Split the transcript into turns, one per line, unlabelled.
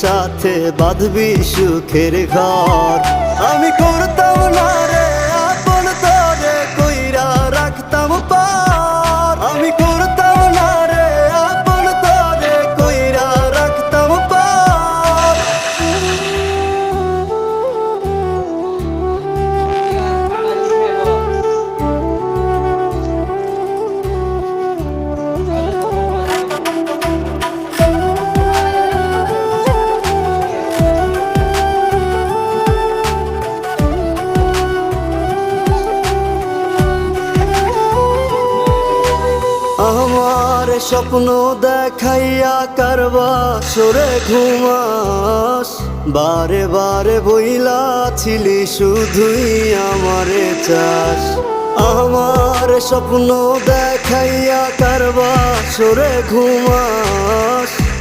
সাথে বাঁধবি সুখের ঘর। আমি করতাম না রে আপন তোরে কইরা রাখতাম পার। আমি করতাম না রে আপন তোরে কইরা রাখতাম পার। আমার স্বপ্ন দেখাইয়া কারবা সরে ঘুমাস। বারে বারে বইলা ছিলি শুধুই আমারে চাস। আমার স্বপ্ন দেখাইয়া কারবা সরে ঘুমাস।